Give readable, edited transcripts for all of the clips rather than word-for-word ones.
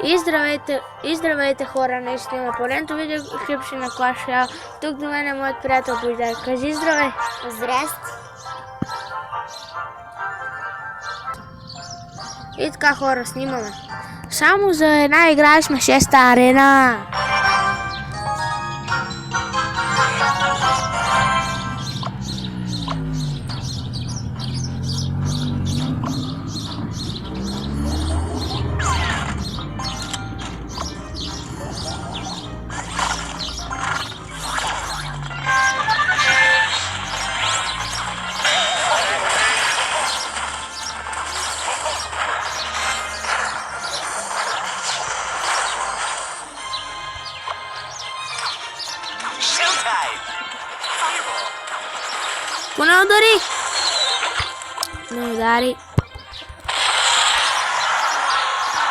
И здравейте хора, наистина поредното видео клипче на Clash Royale. Тук до мен е моят приятел Божидар. Кажи здравей! Здрасти! И така хора, снимаме. Само за една игра сме 6-та арена. Поне удари! Не удари.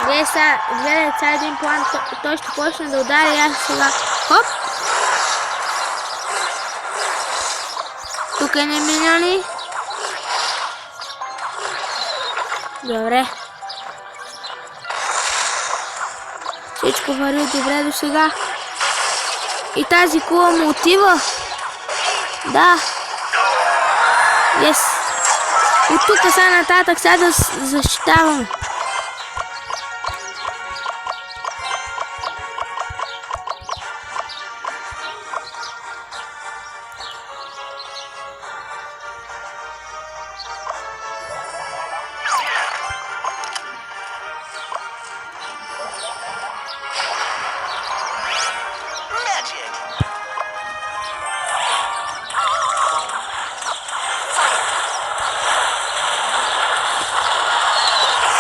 Гледай сега един план, той ще почне да удари, аз сега. Хоп! Тук е не миньони. Добре. Всичко върви добре до сега. И тази кула му отива. Да. Yes. От тук сега нататък сега да защитаваме.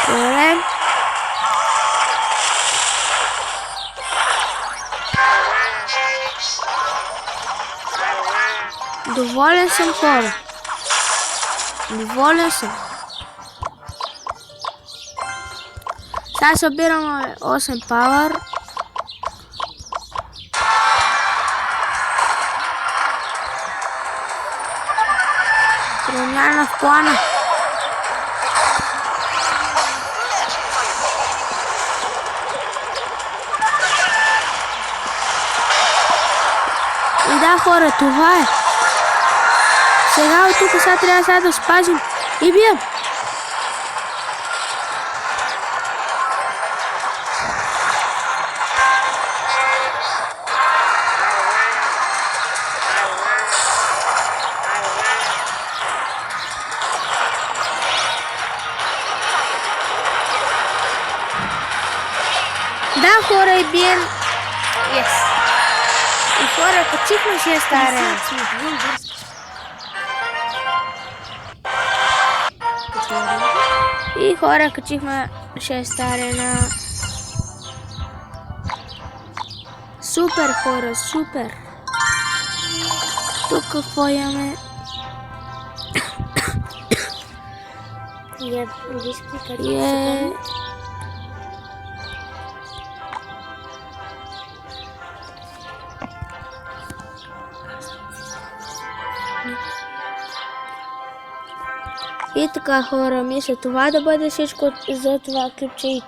Добре. Доволен съм, хора. Доволен съм. Сега събираме 8 пауър. Промяна в плана. И да, хора, това е. Сега от тук сега трябва да спазим и бием. Да, хора, и бием. Yes. И хора, качихме 6-та арена. И хора, качихме 6-та арена. Супер, хора, супер. Тук какво имаме? И така, хора, мисля това да бъде всичко за това клипче.